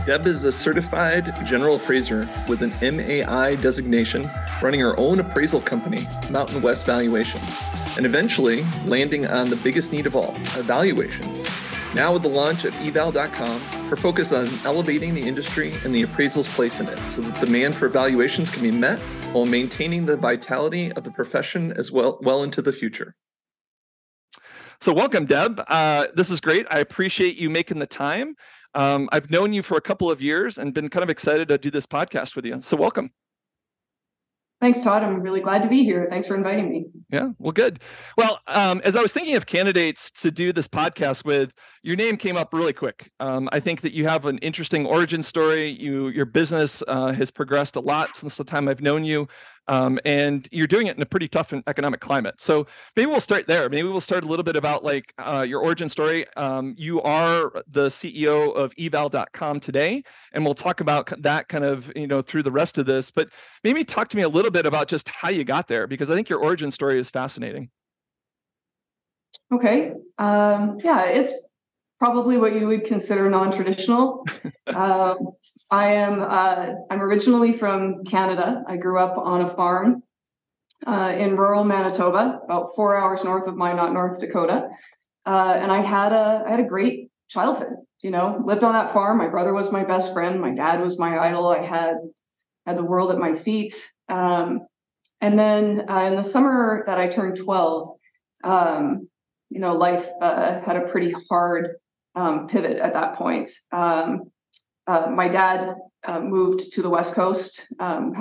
Deb is a certified general appraiser with an MAI designation, running her own appraisal company, Mountain West Valuations, and eventually landing on the biggest need of all, evaluations. Now with the launch of eval.com, her focus on elevating the industry and the appraisal's place in it so that demand for evaluations can be met while maintaining the vitality of the profession as well into the future. So welcome, Deb. This is great. I appreciate you making the time. I've known you for a couple of years and been kind of excited to do this podcast with you. So welcome. Thanks, Todd. I'm really glad to be here. Thanks for inviting me. Yeah, well, good. Well, as I was thinking of candidates to do this podcast with, your name came up really quick. I think that you have an interesting origin story. Your business has progressed a lot since the time I've known you, and you're doing it in a pretty tough economic climate. So maybe we'll start there. Maybe we'll start a little bit about your origin story. You are the CEO of eval.com today, and we'll talk about that kind of through the rest of this. But maybe talk to me a little bit about just how you got there, because I think your origin story is fascinating. Okay. Yeah, it's probably what you would consider non-traditional. I'm originally from Canada. I grew up on a farm in rural Manitoba, about 4 hours north of Minot, North Dakota. And I had a great childhood, lived on that farm. My brother was my best friend. My dad was my idol. I had the world at my feet. And then in the summer that I turned 12, life had a pretty hard pivot at that point. My dad moved to the West Coast,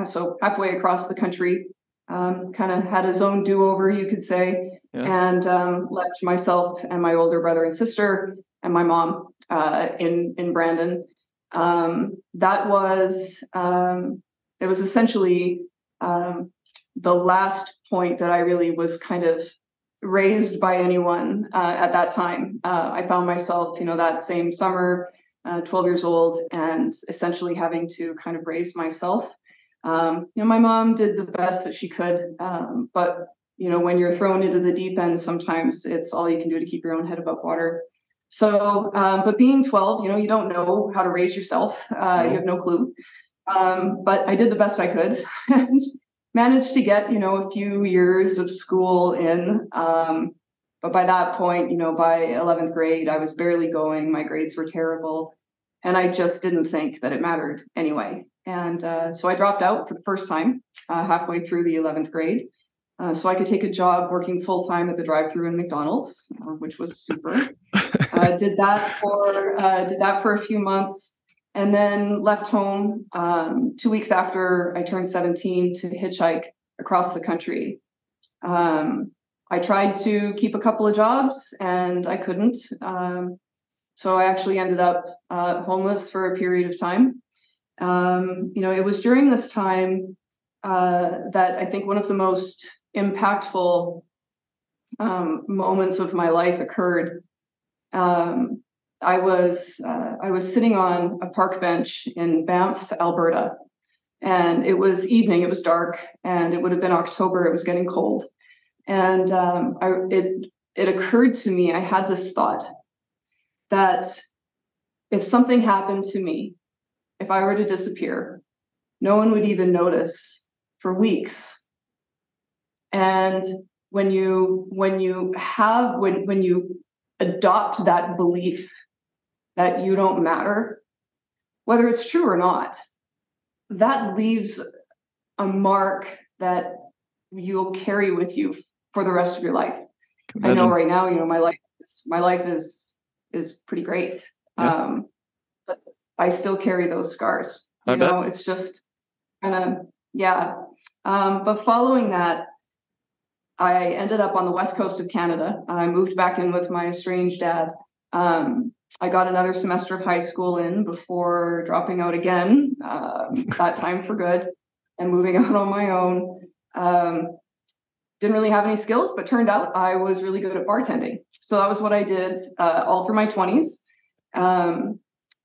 so halfway across the country, kind of had his own do-over, you could say, and left myself and my older brother and sister and my mom in Brandon. That was, it was essentially the last point that I really was kind of raised by anyone at that time. I found myself, that same summer, 12 years old, and essentially having to kind of raise myself. My mom did the best that she could, but when you're thrown into the deep end, sometimes it's all you can do to keep your own head above water. So, but being 12, you don't know how to raise yourself. You have no clue. But I did the best I could and managed to get, a few years of school in. But by that point, by 11th grade, I was barely going. My grades were terrible. And I just didn't think that it mattered anyway. And so I dropped out for the first time halfway through the 11th grade. So I could take a job working full-time at the drive-thru in McDonald's, which was super. Did that for a few months, and then left home 2 weeks after I turned 17 to hitchhike across the country. I tried to keep a couple of jobs and I couldn't. So I actually ended up homeless for a period of time. It was during this time that I think one of the most impactful moments of my life occurred. I was sitting on a park bench in Banff, Alberta, and it was evening. It was dark, and it would have been October. It was getting cold, and it occurred to me. I had this thought that if something happened to me, if I were to disappear, no one would even notice for weeks. And when you adopt that belief that you don't matter, whether it's true or not, that leaves a mark that you'll carry with you for the rest of your life. I know right now, my life is pretty great. Yeah. But I still carry those scars. It's just kind of, yeah. But following that, I ended up on the west coast of Canada. I moved back in with my estranged dad. I got another semester of high school in before dropping out again, that time for good, and moving out on my own. Didn't really have any skills, but turned out I was really good at bartending. So that was what I did all through my 20s.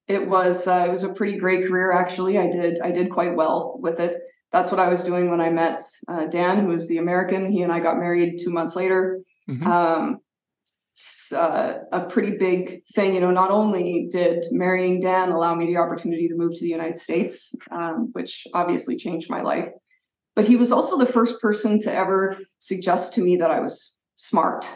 It was a pretty great career, actually. I did quite well with it. That's what I was doing when I met Dan, who was the American. He and I got married 2 months later. Mm-hmm. a pretty big thing. You know, not only did marrying Dan allow me the opportunity to move to the United States, which obviously changed my life, but he was also the first person to ever suggest to me that I was smart.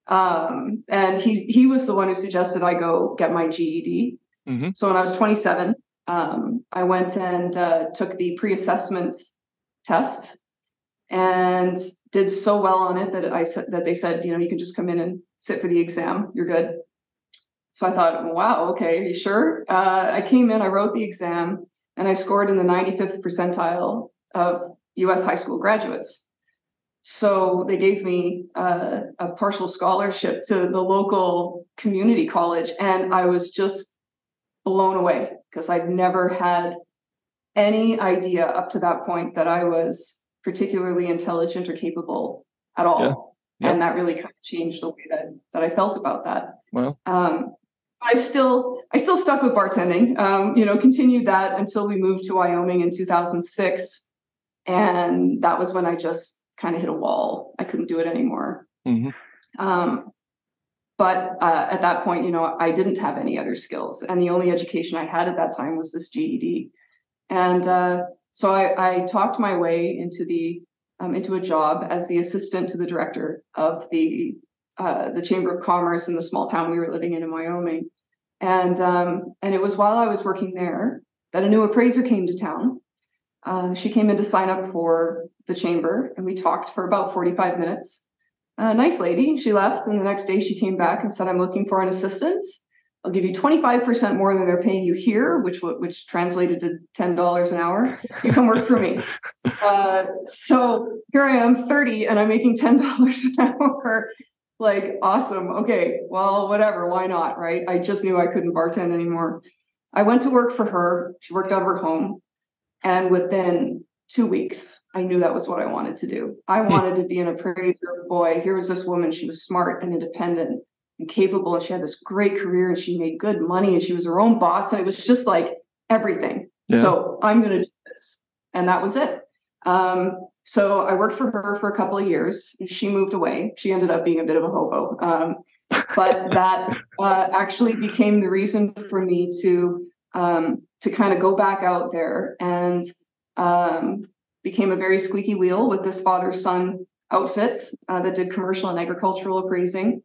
And he was the one who suggested I go get my GED. Mm-hmm. So when I was 27, I went and took the pre-assessment test and did so well on it that they said, you know, you can just come in and sit for the exam. You're good. So I thought, wow, okay, are you sure? I came in, I wrote the exam, and I scored in the 95th percentile of U.S. high school graduates. So they gave me a partial scholarship to the local community college, and I was just blown away because I'd never had any idea up to that point that I was particularly intelligent or capable at all. Yeah. Yep. And that really kind of changed the way that I felt about that. Well, I still stuck with bartending, you know, continued that until we moved to Wyoming in 2006. And that was when I just kind of hit a wall. I couldn't do it anymore. Mm-hmm. But at that point, you know, I didn't have any other skills. And the only education I had at that time was this GED. And so I talked my way into a job as the assistant to the director of the Chamber of Commerce in the small town we were living in Wyoming. And it was while I was working there that a new appraiser came to town. She came in to sign up for the chamber, and we talked for about 45 minutes. Nice lady. She left, and the next day she came back and said, I'm looking for an assistant. I'll give you 25% more than they're paying you here, which translated to $10 an hour. You come work for me. So here I am, 30, and I'm making $10 an hour. Like, awesome. Okay, well, whatever. Why not, right? I just knew I couldn't bartend anymore. I went to work for her. She worked out of her home. And within 2 weeks, I knew that was what I wanted to do. I wanted to be an appraiser. Boy, here was this woman. She was smart and independent and capable, and she had this great career, and she made good money, and she was her own boss, and it was just like everything. Yeah. So I'm going to do this. And that was it. So I worked for her for a couple of years. She moved away. She ended up being a bit of a hobo. But that actually became the reason for me to kind of go back out there, and became a very squeaky wheel with this father-son outfit that did commercial and agricultural appraising.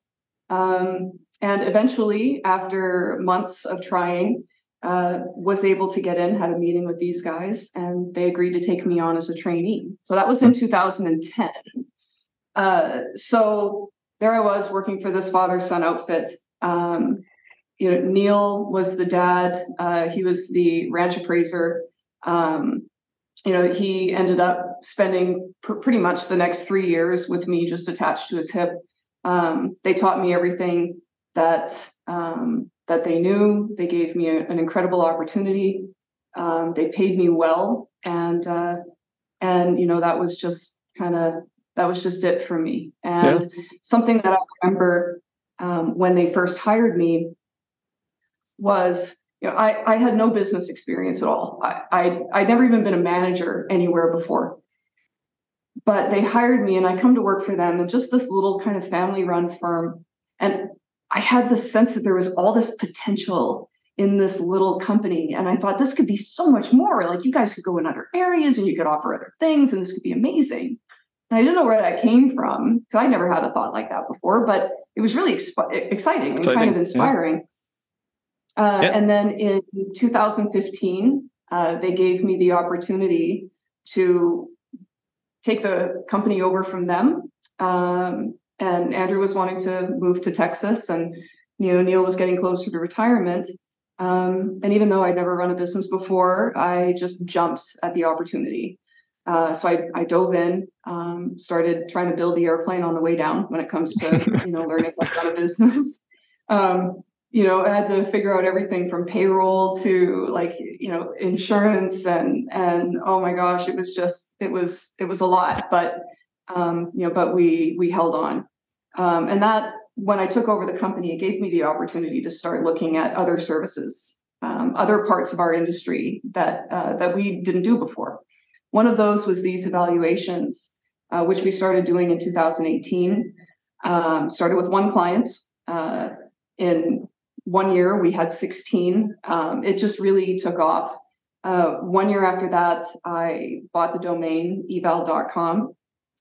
And eventually, after months of trying, was able to get in, had a meeting with these guys, and they agreed to take me on as a trainee. So that was in 2010. So there I was working for this father-son outfit. You know, Neil was the dad. He was the ranch appraiser. You know, he ended up spending pretty much the next 3 years with me, just attached to his hip. They taught me everything that they knew. They gave me an incredible opportunity. They paid me well, and you know, that was just it for me. And something that I remember when they first hired me was, you know, I had no business experience at all. I'd never even been a manager anywhere before. But they hired me, and I come to work for them, and just this little kind of family-run firm. And I had this sense that there was all this potential in this little company. And I thought, this could be so much more. Like, you guys could go in other areas, and you could offer other things, and this could be amazing. And I didn't know where that came from, because I never had a thought like that before. But it was really exciting and kind of inspiring. And then in 2015, they gave me the opportunity to take the company over from them. And Andrew was wanting to move to Texas, and, you know, Neil was getting closer to retirement. And even though I'd never run a business before, I just jumped at the opportunity. So I dove in, started trying to build the airplane on the way down when it comes to, you know, learning about how to business. You know, I had to figure out everything from payroll to, like, you know, insurance, and oh my gosh, it was a lot, but you know, but we held on. And that, when I took over the company, it gave me the opportunity to start looking at other services, other parts of our industry that we didn't do before. One of those was these evaluations, which we started doing in 2018. Started with one client. In 1 year, we had 16. It just really took off. 1 year after that, I bought the domain eval.com.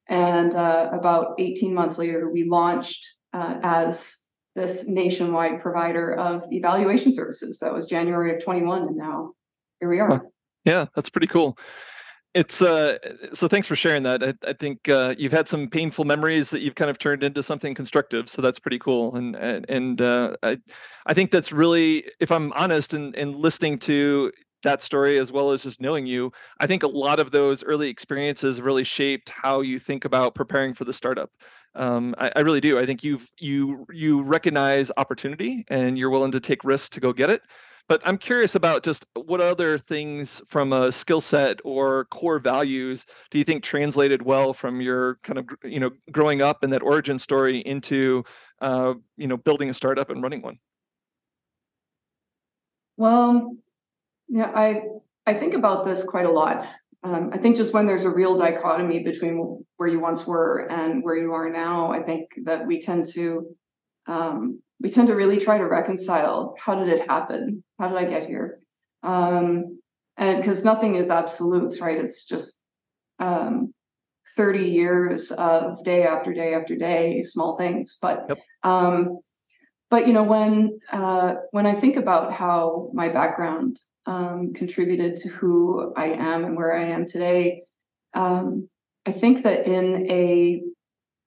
And about 18 months later, we launched as this nationwide provider of evaluation services. That was January of 21, and now here we are. Yeah, that's pretty cool. It's so thanks for sharing that. I think you've had some painful memories that you've kind of turned into something constructive. So that's pretty cool. And I think that's really, if I'm honest, and listening to that story as well as just knowing you, I think a lot of those early experiences really shaped how you think about preparing for the startup. I really do. I think you recognize opportunity and you're willing to take risks to go get it. But I'm curious about just what other things from a skill set or core values do you think translated well from your kind of, growing up and that origin story into, building a startup and running one? Well, yeah, I think about this quite a lot. I think just when there's a real dichotomy between where you once were and where you are now, I think that we tend to really try to reconcile, how did it happen? How did I get here? And because nothing is absolute, right? It's just 30 years of day after day after day, small things. But Yep. When I think about how my background contributed to who I am and where I am today, I think that in a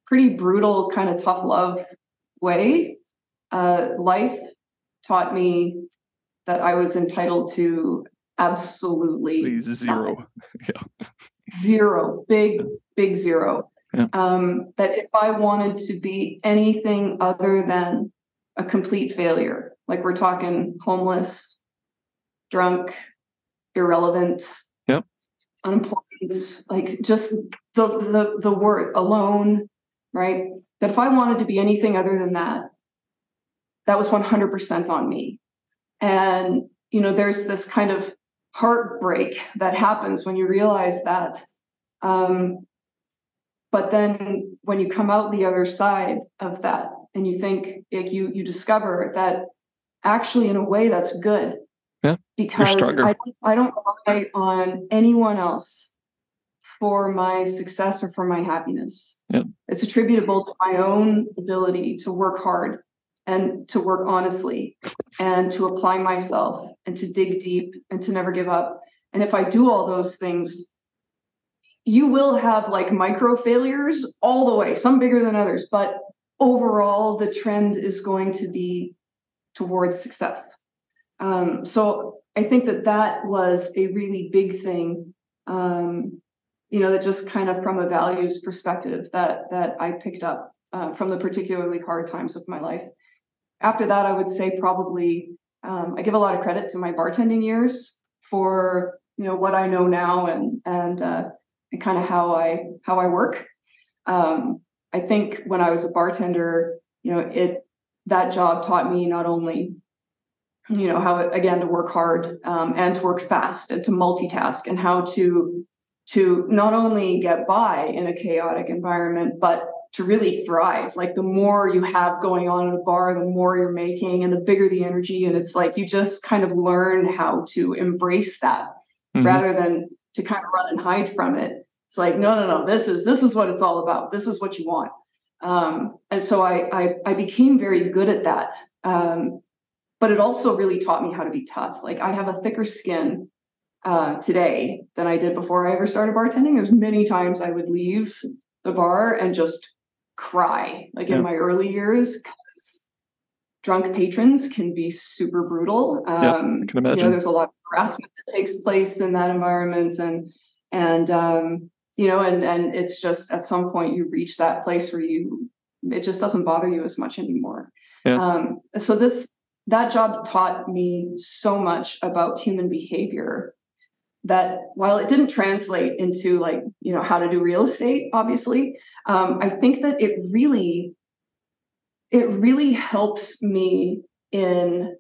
pretty brutal, kind of tough love way, life taught me that I was entitled to absolutely zero. Yeah. Zero, big zero. Yeah. That if I wanted to be anything other than a complete failure, like we're talking homeless, drunk, irrelevant, yep, unemployed, like just the word alone, right? That if I wanted to be anything other than that, that was 100% on me. And, there's this kind of heartbreak that happens when you realize that. But then when you come out the other side of that and you think, like you discover that actually in a way that's good. Yeah, because I don't rely on anyone else for my success or for my happiness. Yeah. It's attributable to my own ability to work hard and to work honestly and to apply myself and to dig deep and to never give up. And if I do all those things, you will have like micro failures all the way, some bigger than others, but overall the trend is going to be towards success. So I think that was a really big thing, that just kind of from a values perspective that I picked up from the particularly hard times of my life. After that, I would say probably I give a lot of credit to my bartending years for what I know now and kind of how I work. I think when I was a bartender, that job taught me not only how, again, to work hard and to work fast and to multitask and how to not only get by in a chaotic environment, but to really thrive. Like the more you have going on in a bar, the more you're making and the bigger the energy. And it's like you just kind of learn how to embrace that rather than to kind of run and hide from it. It's like, no, this is what it's all about. This is what you want. And so I became very good at that. But it also really taught me how to be tough. Like I have a thicker skin today than I did before I ever started bartending. There's many times I would leave the bar and just cry, like in my early years, because drunk patrons can be super brutal. I can imagine. There's a lot of harassment that takes place in that environment, and it's just at some point you reach that place where it just doesn't bother you as much anymore. Yeah. So that job taught me so much about human behavior that while it didn't translate into how to do real estate, obviously, I think that it really helps me in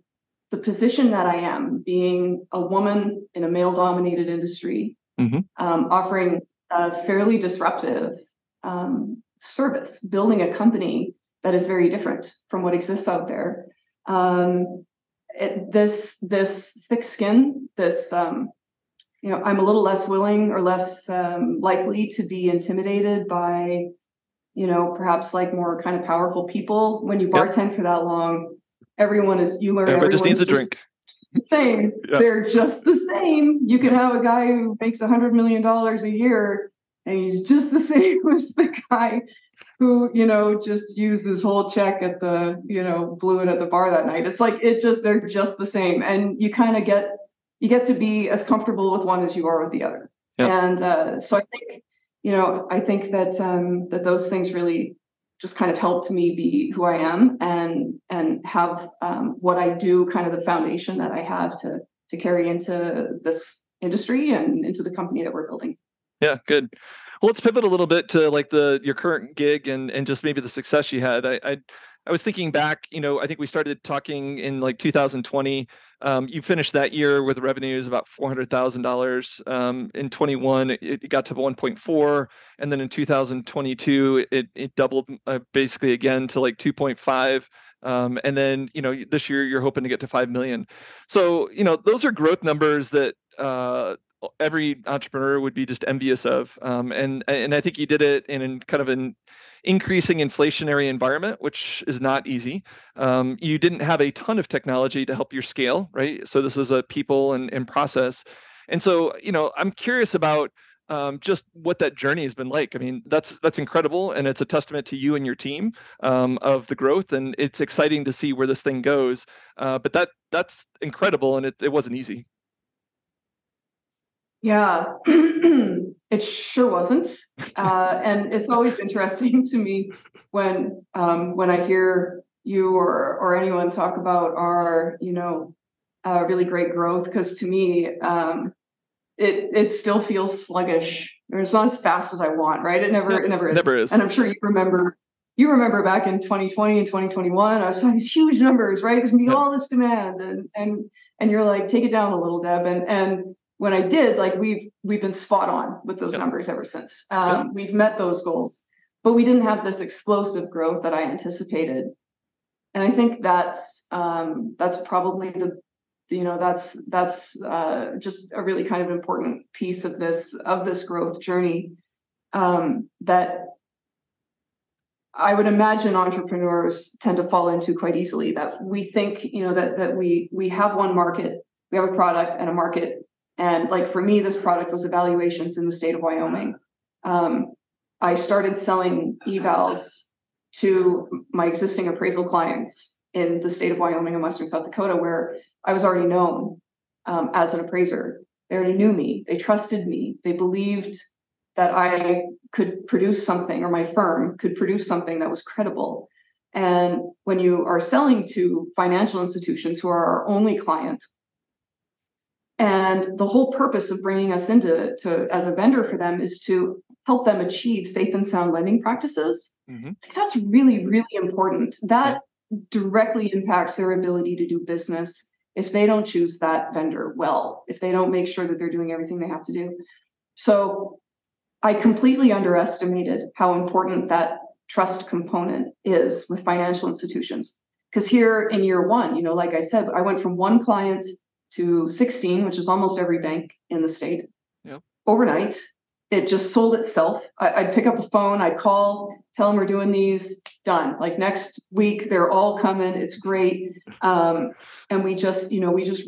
the position that I am, being a woman in a male-dominated industry, offering a fairly disruptive service, building a company that is very different from what exists out there. This thick skin, I'm a little less willing or less likely to be intimidated by, perhaps like more kind of powerful people. When you bartend for that long, you learn everybody just needs a drink. The same. Yeah. They're just the same. You can have a guy who makes $100 million a year, and he's just the same as the guy who, just used his whole check at the, blew it at the bar that night. It's like, they're just the same. And you kind of get to be as comfortable with one as you are with the other. Yeah. And so I think that those things really just kind of helped me be who I am and have what I do, kind of the foundation that I have to carry into this industry and into the company that we're building. Yeah, good. Well, let's pivot a little bit to like your current gig and just maybe the success you had. I was thinking back, I think we started talking in like 2020. You finished that year with revenues about $400,000. In 21, it got to 1.4, and then in 2022, it doubled basically again to like 2.5. And then this year you're hoping to get to 5 million. So those are growth numbers that every entrepreneur would be just envious of. And I think you did it in kind of an increasing inflationary environment, which is not easy. You didn't have a ton of technology to help your scale, right? So this was a people and process. And so, I'm curious about just what that journey has been like. I mean, that's incredible, and it's a testament to you and your team of the growth, and it's exciting to see where this thing goes. But that's incredible, and it wasn't easy. Yeah, it sure wasn't. And it's always interesting to me when I hear you or anyone talk about our, really great growth, because to me, it still feels sluggish. It's not as fast as I want, right? It never is. Never is. And I'm sure you remember back in 2020 and 2021, I saw these huge numbers, right? There's gonna be all this demand, and you're like, take it down a little, Deb, and when I did, like we've been spot on with those numbers ever since. We've met those goals, but we didn't have this explosive growth that I anticipated. And I think that's probably that's just a really kind of important piece of this growth journey that I would imagine entrepreneurs tend to fall into quite easily. That we think, that we have one market, we have a product and a market. And like for me, this product was evaluations in the state of Wyoming. I started selling evals to my existing appraisal clients in the state of Wyoming and Western South Dakota, where I was already known as an appraiser. They already knew me. They trusted me. They believed that I could produce something, or my firm could produce something that was credible. And when you are selling to financial institutions who are our only client, and the whole purpose of bringing us into as a vendor for them is to help them achieve safe and sound lending practices. Mm-hmm. That's really, really important. That directly impacts their ability to do business if they don't choose that vendor well, if they don't make sure that they're doing everything they have to do. So I completely underestimated how important that trust component is with financial institutions. Because here in year one, like I said, I went from one client to 16, which is almost every bank in the state. Yep. Overnight, it just sold itself. I'd pick up a phone, I'd call, tell them we're doing these, done. Like next week, they're all coming. It's great. And we just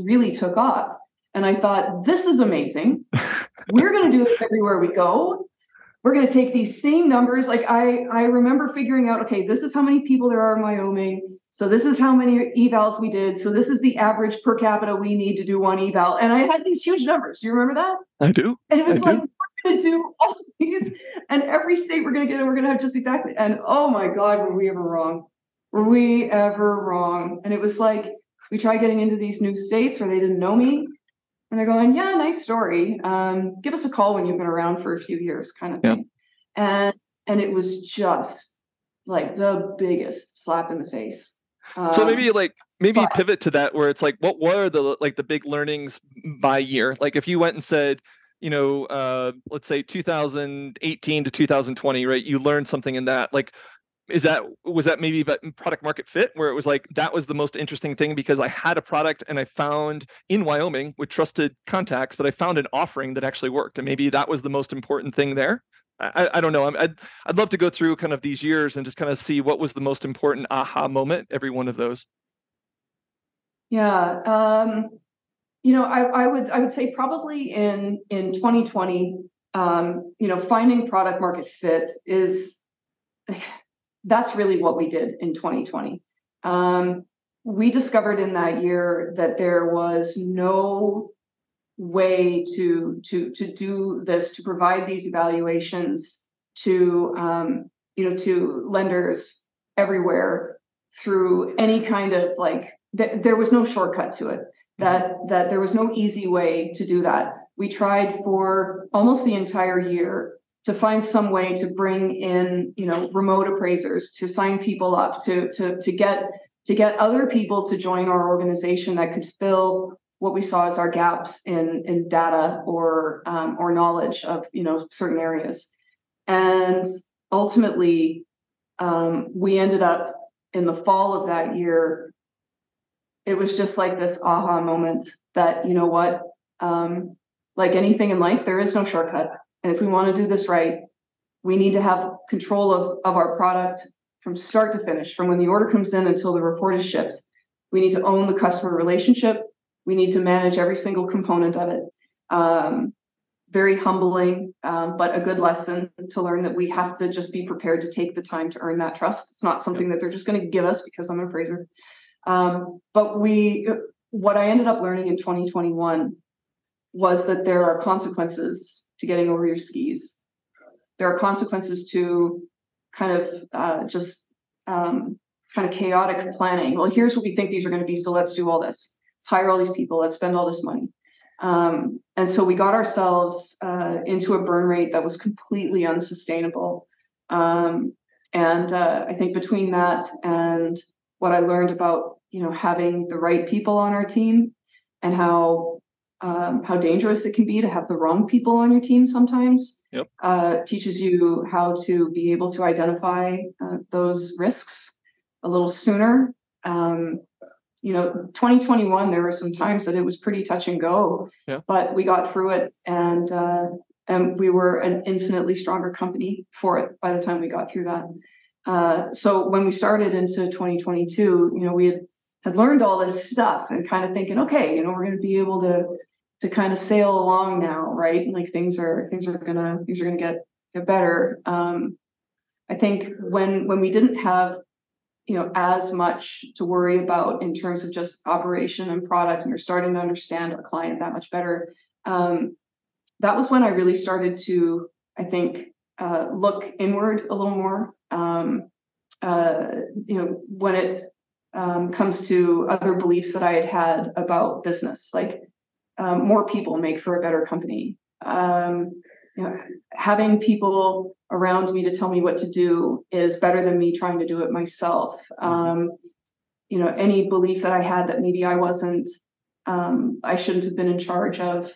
really took off. And I thought, this is amazing. We're going to do this everywhere we go. We're going to take these same numbers. Like I remember figuring out, okay, this is how many people there are in Wyoming. So this is how many evals we did. So this is the average per capita we need to do one eval. And I had these huge numbers. You remember that? I do. And it was we're going to do all these, and every state we're going to get in, we're going to have just exactly. And oh my God, were we ever wrong? Were we ever wrong? And it was like, we tried getting into these new states where they didn't know me. And they're going, yeah, nice story. Give us a call when you've been around for a few years, kind of thing. And it was just like the biggest slap in the face. So maybe pivot to that, where it's like, what were the big learnings by year? Like if you went and said, let's say 2018 to 2020, right? You learned something in that. Like, was that maybe about product market fit, where it was like that was the most interesting thing because I had a product and I found in Wyoming with trusted contacts, but I found an offering that actually worked, and maybe that was the most important thing there. I don't know. I'd love to go through kind of these years and just kind of see what was the most important aha moment, every one of those. Yeah. I would say probably in 2020, finding product market fit that's really what we did in 2020. We discovered in that year that there was no way to do this, to provide these evaluations to lenders everywhere through any kind of there was no shortcut to it, that there was no easy way to do that. We tried for almost the entire year to find some way to bring in, remote appraisers, to sign people up, to get other people to join our organization that could fill what we saw as our gaps in data or knowledge of certain areas. And ultimately, we ended up in the fall of that year. It was just like this aha moment that, like anything in life, there is no shortcut. And if we want to do this right, we need to have control of our product from start to finish, from when the order comes in until the report is shipped. We need to own the customer relationship. We need to manage every single component of it. Very humbling, but a good lesson to learn that we have to just be prepared to take the time to earn that trust. It's not something that they're just going to give us because I'm an appraiser. But what I ended up learning in 2021 was that there are consequences to getting over your skis. There are consequences to kind of chaotic planning. Well, here's what we think these are going to be, so let's do all this. Let's hire all these people. Let's spend all this money. And so we got ourselves into a burn rate that was completely unsustainable. And I think between that and what I learned about having the right people on our team, and how dangerous it can be to have the wrong people on your team sometimes. Yep. Teaches you how to be able to identify those risks a little sooner. 2021, there were some times that it was pretty touch and go, yeah, but we got through it, and we were an infinitely stronger company for it by the time we got through that. So when we started into 2022, we had learned all this stuff and kind of thinking, okay, we're going to be able to kind of sail along now, right? Like things are gonna get better. I think when we didn't have as much to worry about in terms of just operation and product, and we're starting to understand our client that much better, that was when I really started to, I think, look inward a little more. When it comes to other beliefs that I had about business, like more people make for a better company. Having people around me to tell me what to do is better than me trying to do it myself. Any belief that I had that maybe I wasn't, I shouldn't have been in charge of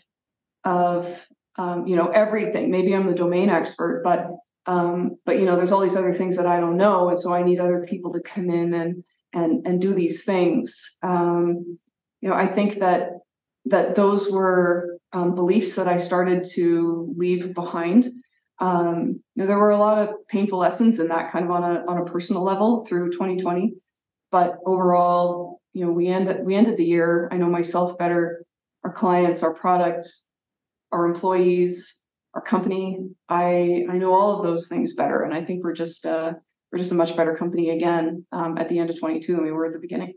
everything. Maybe I'm the domain expert, but there's all these other things that I don't know, and so I need other people to come in and do these things. I think that those were beliefs that I started to leave behind. There were a lot of painful lessons in that, kind of on a personal level through 2020, but overall, we ended the year. I know myself better, our clients, our products, our employees, our company. I know all of those things better, and I think we're just a much better company again at the end of 22 than we were at the beginning.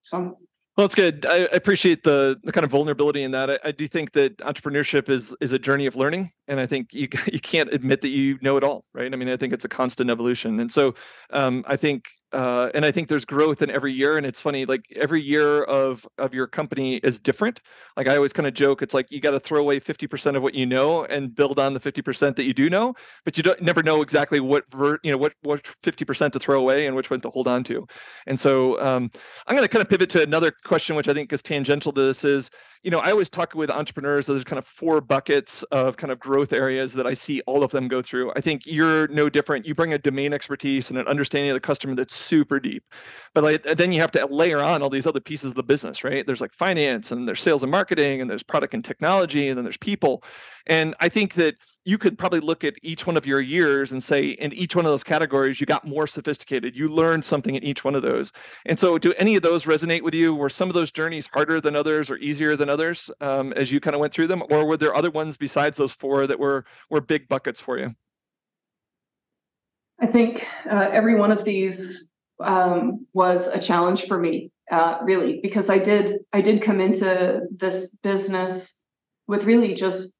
So. Well, it's good. I appreciate the kind of vulnerability in that. I do think that entrepreneurship is a journey of learning, and I think you can't admit that you know it all, right? I mean, I think it's a constant evolution, and so I think there's growth in every year. And it's funny, like every year of your company is different. Like I always kind of joke, it's like you got to throw away 50% of what you know and build on the 50% that you do know, but you never know exactly what 50% to throw away and which one to hold on to. And so I'm going to kind of pivot to another question, which I think is tangential to this, is I always talk with entrepreneurs, there's kind of 4 buckets of kind of growth areas that I see all of them go through. I think you're no different. You bring a domain expertise and an understanding of the customer that's super deep. But then you have to layer on all these other pieces of the business, right? There's like finance, and there's sales and marketing, and there's product and technology, and then there's people. And I think that you could probably look at each one of your years and say, in each one of those categories, you got more sophisticated. You learned something in each one of those. And so do any of those resonate with you? Were some of those journeys harder than others or easier than others as you kind of went through them? Or were there other ones besides those 4 that were big buckets for you? I think every one of these was a challenge for me, really, because I did come into this business with really just,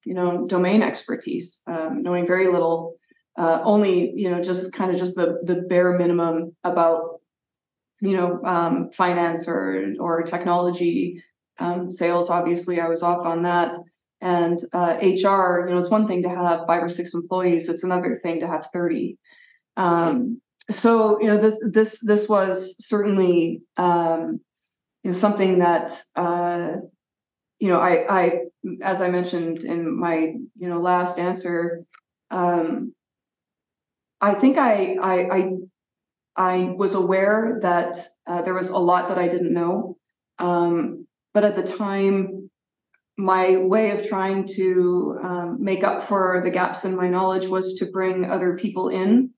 domain expertise, knowing very little, only, just kind of just the bare minimum about, finance or technology, sales. Obviously, I was off on that. And HR, it's one thing to have 5 or 6 employees. It's another thing to have 30. So, this was certainly, something that, I, as I mentioned in my, last answer, I think I was aware that there was a lot that I didn't know. But at the time, my way of trying to make up for the gaps in my knowledge was to bring other people in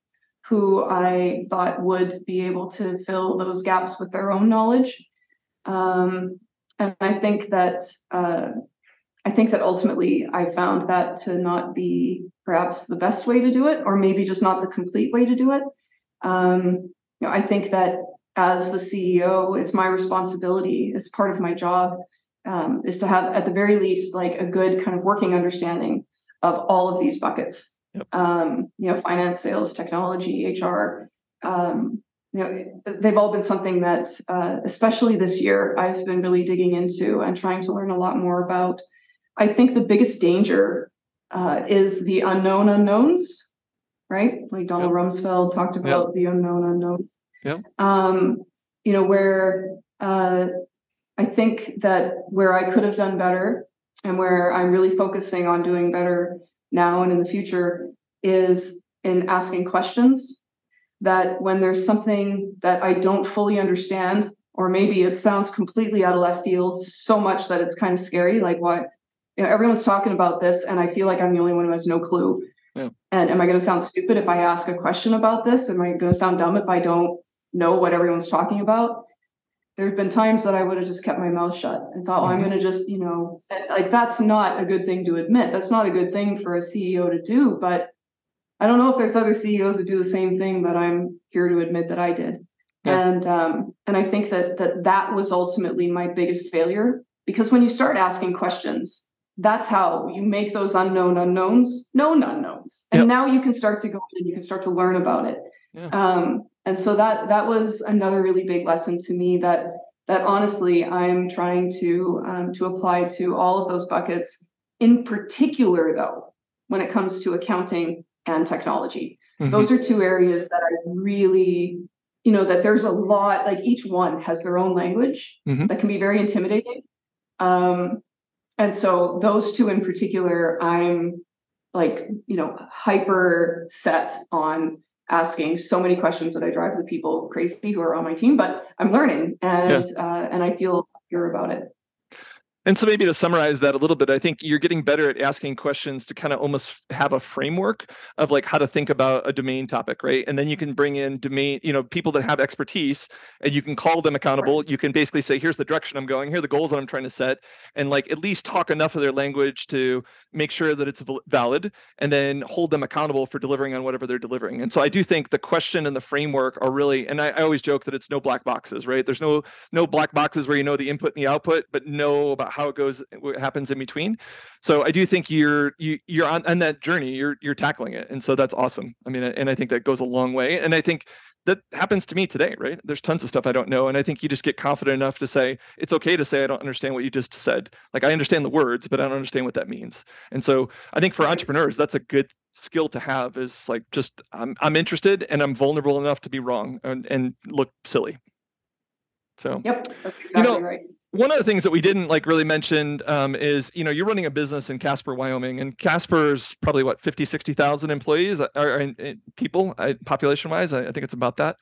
who I thought would be able to fill those gaps with their own knowledge. And I think that ultimately I found that to not be perhaps the best way to do it, or maybe just not the complete way to do it. I think that as the CEO, it's my responsibility, it's part of my job, is to have at the very least like a good kind of working understanding of all of these buckets. Yep. Finance, sales, technology, HR. They've all been something that, especially this year, I've been really digging into and trying to learn a lot more about. I think the biggest danger is the unknown unknowns, right? Like Donald Rumsfeld talked about the unknown unknown. Yeah. Where I think that where I could have done better and where I'm really focusing on doing better now and in the future is in asking questions. That when there's something that I don't fully understand, or maybe it sounds completely out of left field so much that it's kind of scary, like why everyone's talking about this and I feel like I'm the only one who has no clue. Yeah. And am I going to sound stupid if I ask a question about this? Am I going to sound dumb if I don't know what everyone's talking about? There's been times that I would have just kept my mouth shut and thought, well, I'm going to just, like that's not a good thing to admit. That's not a good thing for a CEO to do, but I don't know if there's other CEOs that do the same thing, but I'm here to admit that I did. Yeah. And I think that was ultimately my biggest failure, because when you start asking questions, that's how you make those unknown unknowns known unknowns. And now you can start to go in and you can start to learn about it. Yeah. And so that was another really big lesson to me that honestly I'm trying to apply to all of those buckets. In particular, though, when it comes to accounting and technology. Mm-hmm. Those are 2 areas that I really, that there's a lot, like each one has their own language that can be very intimidating. And so those 2 in particular, I'm like, hyper set on asking so many questions that I drive the people crazy who are on my team, but I'm learning and I feel secure about it. And so maybe to summarize that a little bit, I think you're getting better at asking questions to kind of almost have a framework of like how to think about a domain topic, right? And then you can bring in domain, people that have expertise and you can call them accountable. Right. You can basically say, here's the direction I'm going, here are the goals that I'm trying to set, and like at least talk enough of their language to make sure that it's valid, and then hold them accountable for delivering on whatever they're delivering. And so I do think the question and the framework are really, and I always joke that it's no black boxes, right? There's no black boxes where you know the input and the output, but know about how it goes, what happens in between. So I do think you're on that journey, you're tackling it. And so that's awesome. I mean, and I think that goes a long way. And I think that happens to me today, right? There's tons of stuff I don't know. And I think you just get confident enough to say, it's okay to say, I don't understand what you just said. Like I understand the words, but I don't understand what that means. And so I think for entrepreneurs, that's a good skill to have, is like, just, I'm interested and I'm vulnerable enough to be wrong and look silly. So, yep, that's exactly right. One of the things that we didn't like really mention is, you're running a business in Casper, Wyoming, and Casper's probably what, 50, 60,000 employees or people, population wise. I think it's about that.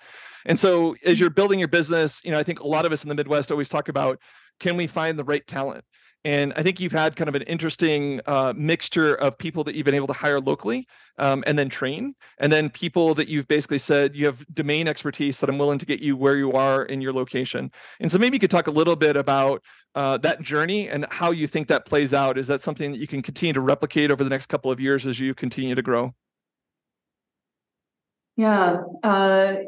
And so as you're building your business, I think a lot of us in the Midwest always talk about, can we find the right talent? And I think you've had kind of an interesting mixture of people that you've been able to hire locally and then train, and then people that you've basically said you have domain expertise that I'm willing to get you where you are in your location. And so maybe you could talk a little bit about that journey and how you think that plays out. Is that something that you can continue to replicate over the next couple of years as you continue to grow? Yeah,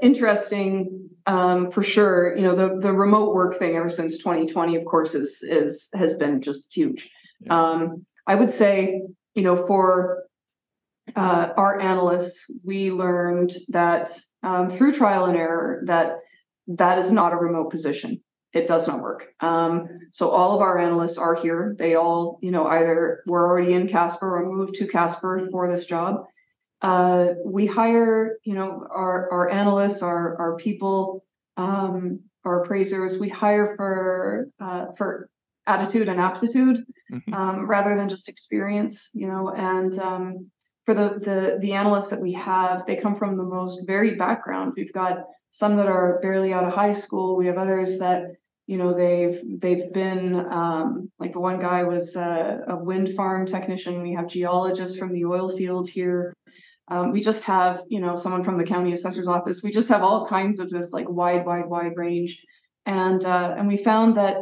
interesting for sure. The remote work thing ever since 2020, of course, has been just huge. Yeah. I would say, for our analysts, we learned that through trial and error that is not a remote position. It does not work. So all of our analysts are here. They all, either were already in Casper or moved to Casper for this job. We hire, our analysts, our people, our appraisers. We hire for attitude and aptitude, rather than just experience. And for the analysts that we have, they come from the most varied background. We've got some that are barely out of high school. We have others that, they've been like the one guy was a wind farm technician. We have geologists from the oil field here. We just have, someone from the county assessor's office. We just have all kinds of this like wide range. And we found that,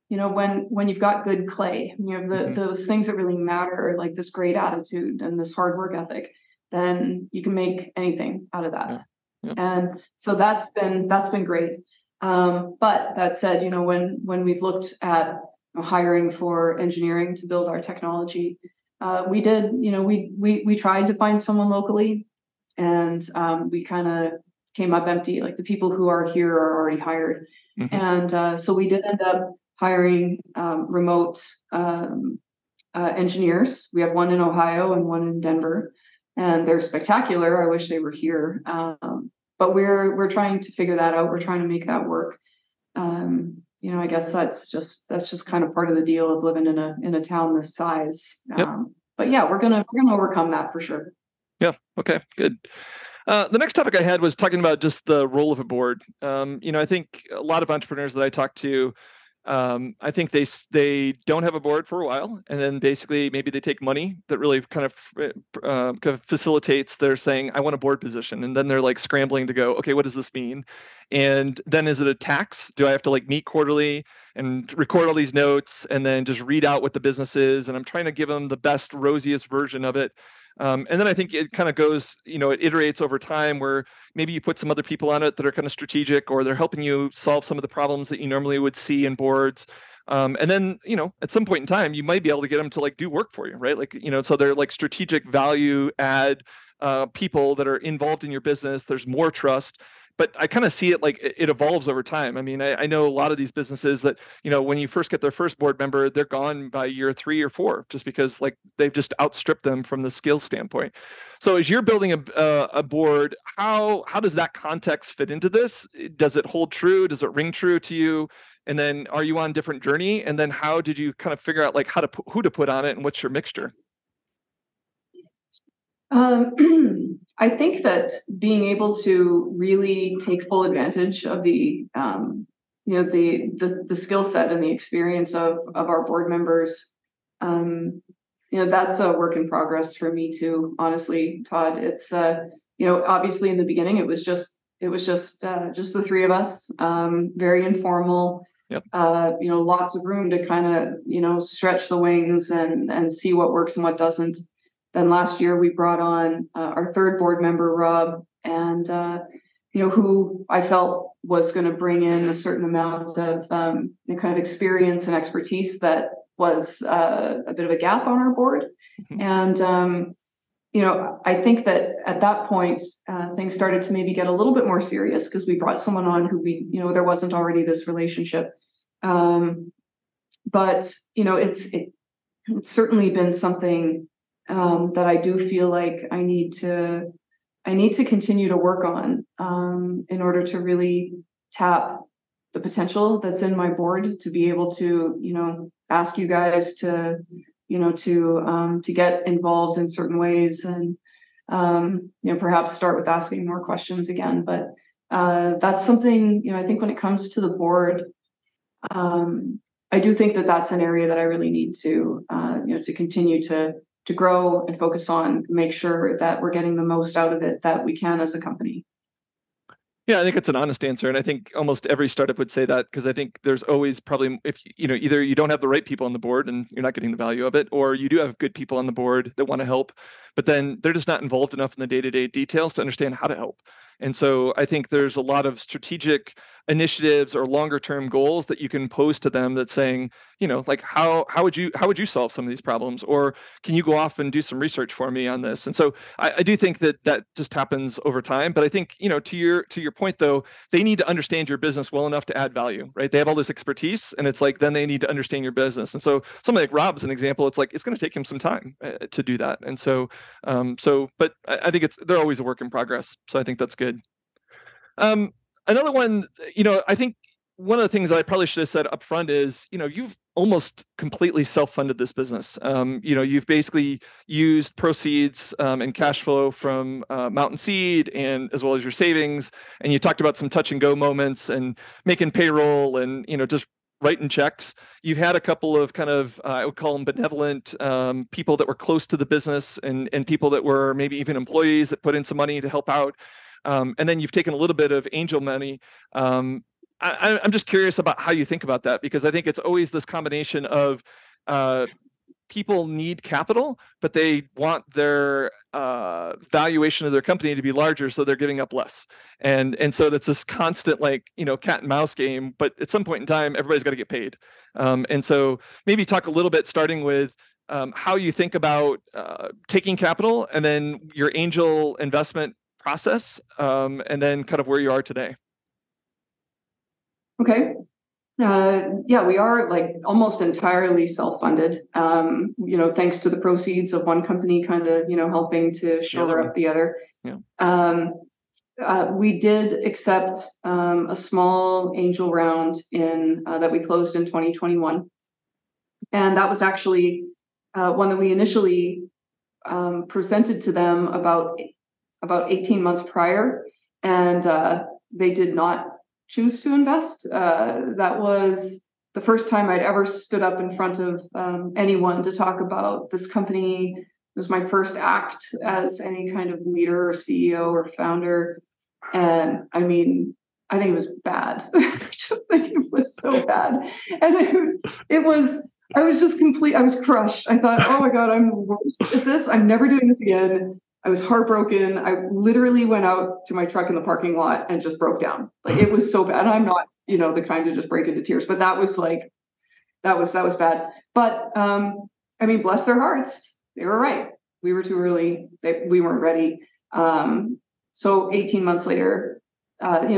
when you've got good clay, you have those things that really matter, like this great attitude and this hard work ethic, then you can make anything out of that. Yeah. Yeah. And so that's been great. But that said, when we've looked at hiring for engineering to build our technology, we did, we tried to find someone locally, and we kind of came up empty. Like the people who are here are already hired. And so we did end up hiring remote engineers. We have one in Ohio and one in Denver, and they're spectacular. I wish they were here. But we're trying to figure that out. We're trying to make that work. I guess that's just kind of part of the deal of living in a town this size. Yep. But yeah, we're gonna overcome that for sure. Yeah. Okay. Good. The next topic I had was talking about just the role of a board. I think a lot of entrepreneurs that I talk to, I think they don't have a board for a while, and then basically maybe they take money that really kind of facilitates their saying, I want a board position, and then they're like scrambling to go, okay, what does this mean? And then is it a tax? Do I have to like meet quarterly and record all these notes and then just read out what the business is? And I'm trying to give them the best, rosiest version of it. And then I think it kind of goes, it iterates over time where maybe you put some other people on it that are kind of strategic, or they're helping you solve some of the problems that you normally would see in boards. And then, at some point in time, you might be able to get them to like do work for you, right? Like, so they're like strategic value add people that are involved in your business. There's more trust. But I kind of see it like it evolves over time. I mean, I know a lot of these businesses that, when you first get their first board member, they're gone by year 3 or 4, just because like they've just outstripped them from the skills standpoint. So as you're building a board, how does that context fit into this? Does it hold true? Does it ring true to you? And then are you on a different journey? And then how did you kind of figure out like who to put on it and what's your mixture? I think that being able to really take full advantage of the skill set and the experience of our board members, that's a work in progress for me too. Honestly, Todd, it's obviously in the beginning it was just the 3 of us, very informal. Yep. Lots of room to kind of stretch the wings and see what works and what doesn't. Then last year we brought on our 3rd board member, Rob, and who I felt was going to bring in a certain amount of kind of experience and expertise that was a bit of a gap on our board. And I think that at that point things started to maybe get a little bit more serious because we brought someone on who there wasn't already this relationship. But it's certainly been something that I do feel like I need to continue to work on in order to really tap the potential that's in my board to be able to, ask you guys to, to get involved in certain ways, and perhaps start with asking more questions again. But that's something, I think when it comes to the board, I do think that that's an area that I really need to, to continue to grow and focus on, make sure that we're getting the most out of it that we can as a company. Yeah, I think it's an honest answer, and I think almost every startup would say that, because I think there's always probably, if either you don't have the right people on the board and you're not getting the value of it, or you do have good people on the board that want to help, but then they're just not involved enough in the day-to-day details to understand how to help. And so I think there's a lot of strategic initiatives or longer term goals that you can pose to them that's saying, like how would you solve some of these problems? Or can you go off and do some research for me on this? And so I do think that just happens over time. But I think, to your point though, they need to understand your business well enough to add value, right? They have all this expertise, and it's like, then they need to understand your business. And so somebody like Rob's an example, it's like, it's going to take him some time to do that. And so, but I think they're always a work in progress. So I think that's good. Another one, I think one of the things that I probably should have said up front is, you've almost completely self-funded this business. You've basically used proceeds and cash flow from Mountain Seed, and as well as your savings. And you talked about some touch and go moments and making payroll and, just writing checks. You've had a couple of kind of, I would call them benevolent people that were close to the business, and people that were maybe even employees that put in some money to help out. And then you've taken a little bit of angel money. I'm just curious about how you think about that, because I think it's always this combination of people need capital, but they want their valuation of their company to be larger, so they're giving up less. And so that's this constant, cat and mouse game. But at some point in time, everybody's got to get paid. And so maybe talk a little bit, starting with how you think about taking capital, and then your angel investment process, and then kind of where you are today. Okay. Yeah, we are almost entirely self-funded, thanks to the proceeds of one company kind of, helping to shore up the other. Yeah. We did accept a small angel round that we closed in 2021. And that was actually one that we initially presented to them about 18 months prior, and they did not choose to invest. That was the first time I'd ever stood up in front of anyone to talk about this company. It was my first act as any kind of leader or CEO or founder. And I mean, I think it was bad. I just think it was so bad. And I was crushed. I thought, oh my God, I'm the worst at this. I'm never doing this again. I was heartbroken. I literally went out to my truck in the parking lot and just broke down. It was so bad. I'm not, the kind to just break into tears, but that was bad. But I mean, bless their hearts, they were right. We were too early. We weren't ready. So 18 months later,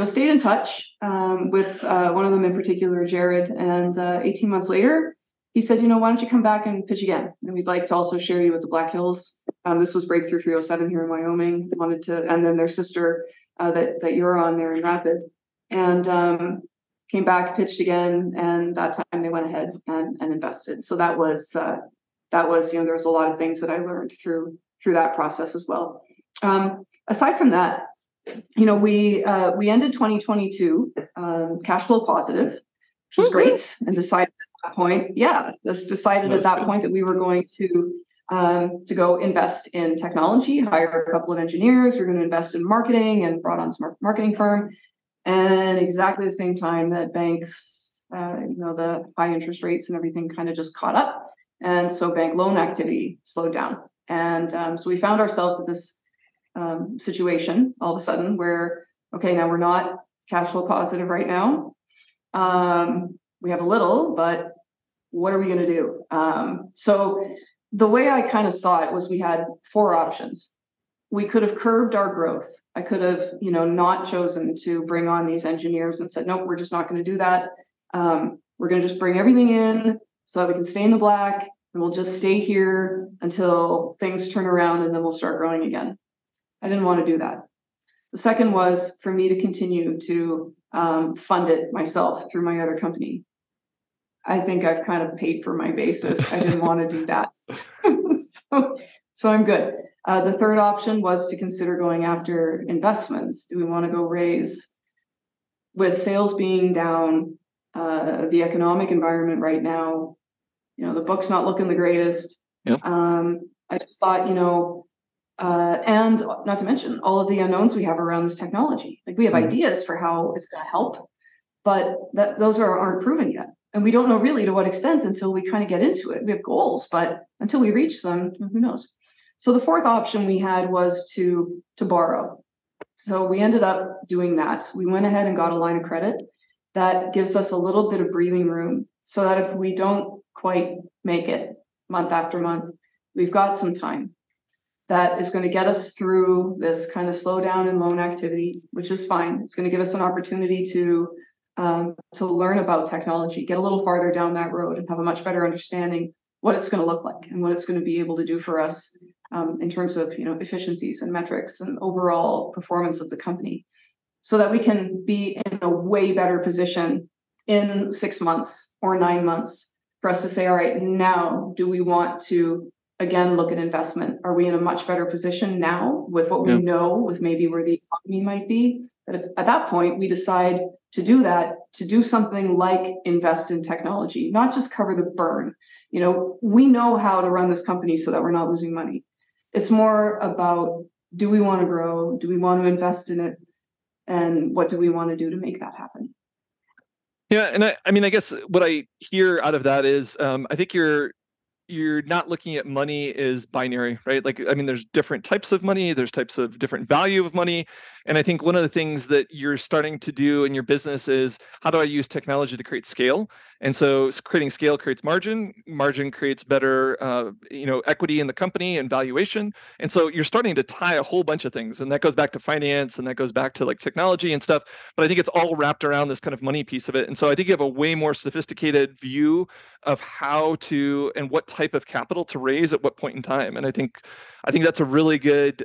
stayed in touch with one of them in particular, Jared. And 18 months later, he said, why don't you come back and pitch again? And we'd like to also share you with the Black Hills. This was Breakthrough 307 here in Wyoming. And then their sister that you're on there in Rapid. And came back, pitched again, and that time they went ahead and invested. So that was there was a lot of things that I learned through that process as well. Aside from that, we ended 2022 cash flow positive, which was great, and decided at that point, at that point that we were going to go invest in technology, hire a couple of engineers. We're going to invest in marketing, and brought on a marketing firm. And exactly the same time that banks, the high interest rates and everything kind of just caught up. And so bank loan activity slowed down. And so we found ourselves at this situation all of a sudden where, okay, now we're not cash flow positive right now. We have a little, but what are we going to do? So the way I kind of saw it was we had four options. We could have curbed our growth. I could have, not chosen to bring on these engineers and said, nope, we're just not going to do that. We're going to just bring everything in so that we can stay in the black, and we'll just stay here until things turn around, and then we'll start growing again. I didn't want to do that. The second was for me to continue to fund it myself through my other company. I think I've kind of paid for my basis. I didn't want to do that. so I'm good. The third option was to consider going after investments. Do we want to go raise, with sales being down, the economic environment right now, the book's not looking the greatest. Yep. I just thought, and not to mention all of the unknowns we have around this technology. Like, we have ideas for how it's going to help, but those aren't proven yet. And we don't know really to what extent until we kind of get into it. We have goals, but until we reach them, who knows? So the fourth option we had was to borrow. So we ended up doing that. We went ahead and got a line of credit that gives us a little bit of breathing room, so that if we don't quite make it month after month, we've got some time that is going to get us through this kind of slowdown in loan activity, which is fine. It's going to give us an opportunity to learn about technology, get a little farther down that road, and have a much better understanding what it's going to look like and what it's going to be able to do for us in terms of efficiencies and metrics and overall performance of the company, so that we can be in a way better position in 6 months or 9 months for us to say, all right, now do we want to again look at investment? Are we in a much better position now with what we know, with maybe where the economy might be, that if at that point we decide to do that, to do something like invest in technology, not just cover the burn. We know how to run this company so that we're not losing money. It's more about, do we want to grow? Do we want to invest in it? And what do we want to do to make that happen? Yeah, and I guess what I hear out of that is, I think you're not looking at money as binary, right? Like, there's different types of money, there's types of different value of money. And I think one of the things that you're starting to do in your business is, how do I use technology to create scale? And so creating scale creates margin creates better, equity in the company and valuation. And so you're starting to tie a whole bunch of things, and that goes back to finance, and that goes back to like technology and stuff. But I think it's all wrapped around this kind of money piece of it. And so I think you have a way more sophisticated view of how to and what type of capital to raise at what point in time. And I think that's a really good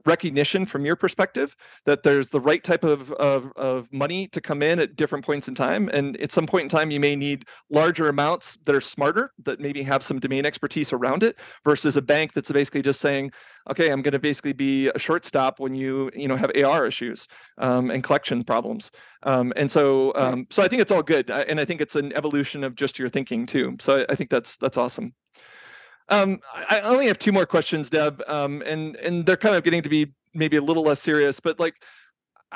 recognition from your perspective, that there's the right type of money to come in at different points in time. And at some point in time, you may need larger amounts that are smarter, that maybe have some domain expertise around it, versus a bank that's basically just saying, okay, I'm going to basically be a shortstop when you have AR issues and collection problems. So I think it's all good. And I think it's an evolution of just your thinking too. So I think that's awesome. I only have 2 more questions, Deb, and they're kind of getting to be maybe a little less serious, but like,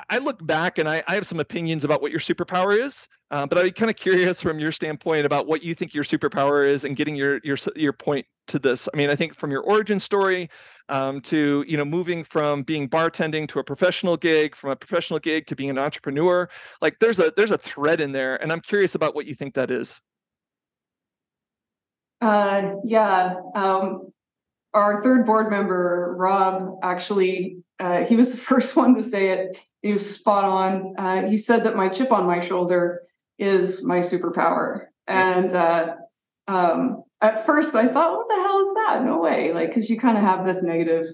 I look back and I have some opinions about what your superpower is, but I'd be kind of curious from your standpoint about what you think your superpower is, and getting your point to this. I think from your origin story to moving from being bartending to a professional gig, from a professional gig to being an entrepreneur, like there's a thread in there, and I'm curious about what you think that is. Our third board member, Rob, actually, he was the first one to say it. He was spot on. He said that my chip on my shoulder is my superpower. And at first I thought, what the hell is that? No way. Like, because you kind of have this negative,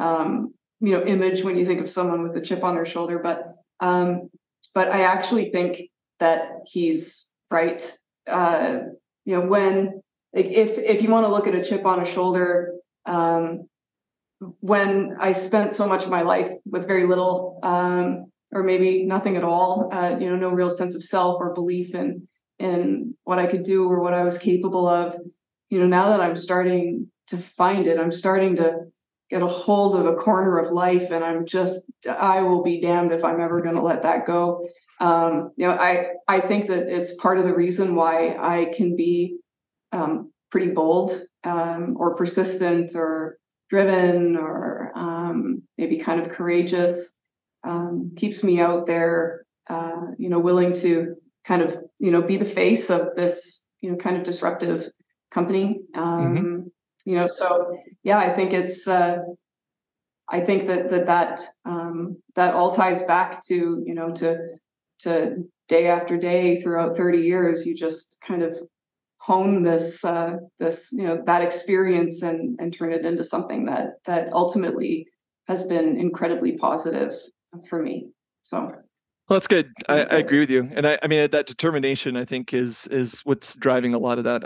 image when you think of someone with a chip on their shoulder. But I actually think that he's right. When, like, if you want to look at a chip on a shoulder, when I spent so much of my life with very little, or maybe nothing at all, no real sense of self or belief in what I could do or what I was capable of, now that I'm starting to find it, I'm starting to get a hold of a corner of life, and I will be damned if I'm ever going to let that go. I think that it's part of the reason why I can be pretty bold, or persistent, or driven, or maybe kind of courageous. Keeps me out there, willing to kind of, be the face of this, kind of disruptive company. So yeah, I think it's, I think that all ties back to, to day after day throughout 30 years, you just kind of hone this that experience and turn it into something that ultimately has been incredibly positive for me. So. Well, that's good. I agree with you, and I mean that determination I think is what's driving a lot of that.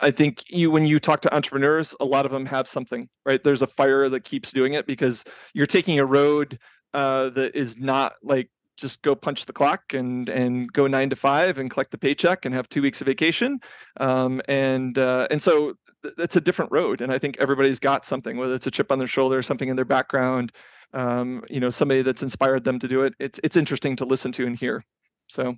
I think when you talk to entrepreneurs, a lot of them have something, right? There's a fire that keeps doing it because you're taking a road that is not like just go punch the clock and go 9 to 5 and collect the paycheck and have 2 weeks of vacation, and so it's a different road. And I think everybody's got something, whether it's a chip on their shoulder, something in their background. Somebody that's inspired them to do it. It's interesting to listen to and hear. So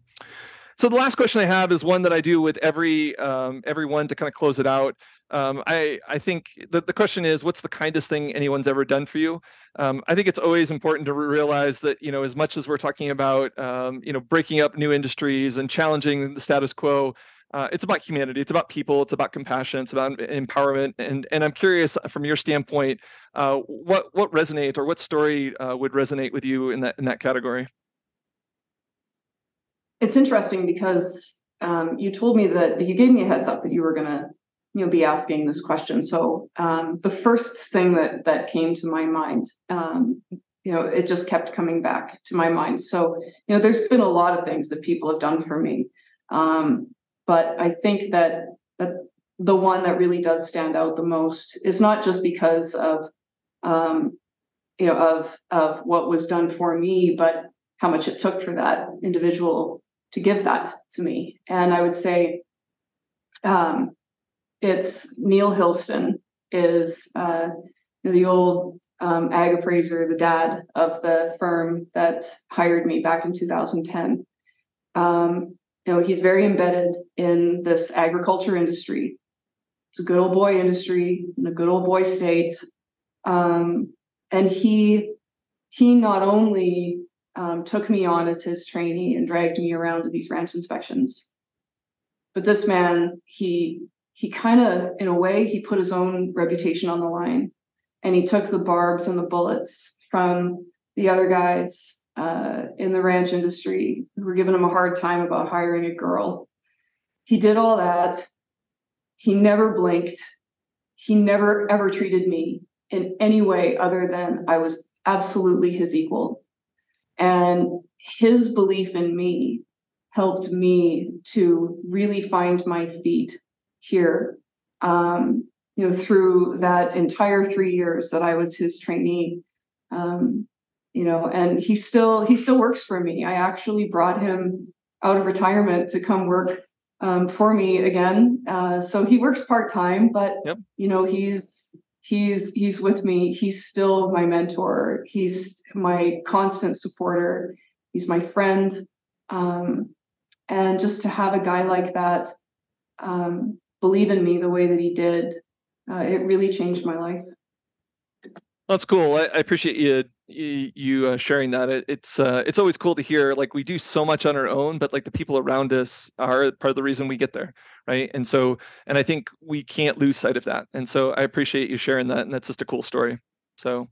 the last question I have is one that I do with everyone to kind of close it out. I think the question is, what's the kindest thing anyone's ever done for you? I think it's always important to realize that, as much as we're talking about, breaking up new industries and challenging the status quo, it's about humanity. It's about people. It's about compassion. It's about empowerment. And I'm curious, from your standpoint, what resonates, or what story would resonate with you in that category? It's interesting because you told me that you gave me a heads up that you were going to be asking this question. So the first thing that came to my mind, it just kept coming back to my mind. So there's been a lot of things that people have done for me. But I think that the one that really does stand out the most is not just because of what was done for me, but how much it took for that individual to give that to me. And I would say it's Neil Hilston, is the old ag appraiser, the dad of the firm that hired me back in 2010. He's very embedded in this agriculture industry. It's a good old boy industry in a good old boy state. And he not only took me on as his trainee and dragged me around to these ranch inspections, but this man, he kind of, in a way, he put his own reputation on the line, and he took the barbs and the bullets from the other guys in the ranch industry who were giving him a hard time about hiring a girl. He did all that. He never blinked. He never ever treated me in any way other than I was absolutely his equal. And his belief in me helped me to really find my feet here, through that entire 3 years that I was his trainee. And he still works for me. I actually brought him out of retirement to come work for me again. So he works part-time, but yep. He's with me. He's still my mentor. He's my constant supporter. He's my friend. And just to have a guy like that believe in me the way that he did, it really changed my life. That's cool. I appreciate you sharing that. It's always cool to hear. Like, we do so much on our own, but like the people around us are part of the reason we get there, right? And I think we can't lose sight of that. And so I appreciate you sharing that, and that's just a cool story. So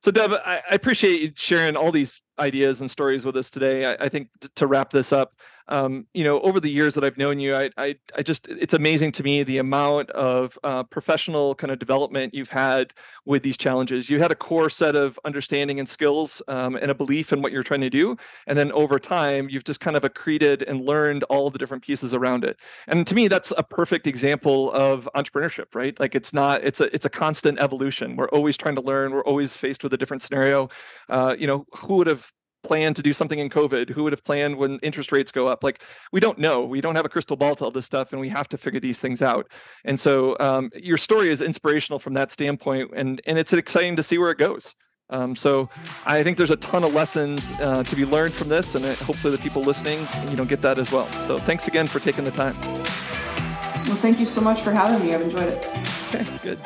Deb, I appreciate you sharing all these ideas and stories with us today. I think to wrap this up, over the years that I've known you, I just, it's amazing to me the amount of professional kind of development you've had with these challenges. You had a core set of understanding and skills and a belief in what you're trying to do. And then over time, you've just kind of accreted and learned all the different pieces around it. And to me, that's a perfect example of entrepreneurship, right? Like, it's a constant evolution. We're always trying to learn. We're always faced with a different scenario. Who would have planned to do something in COVID? Who would have planned when interest rates go up? Like, we don't know. We don't have a crystal ball to all this stuff, and we have to figure these things out. And so your story is inspirational from that standpoint, and it's exciting to see where it goes. So I think there's a ton of lessons to be learned from this, and hopefully the people listening, get that as well. So thanks again for taking the time. Well, thank you so much for having me. I've enjoyed it. Okay, good.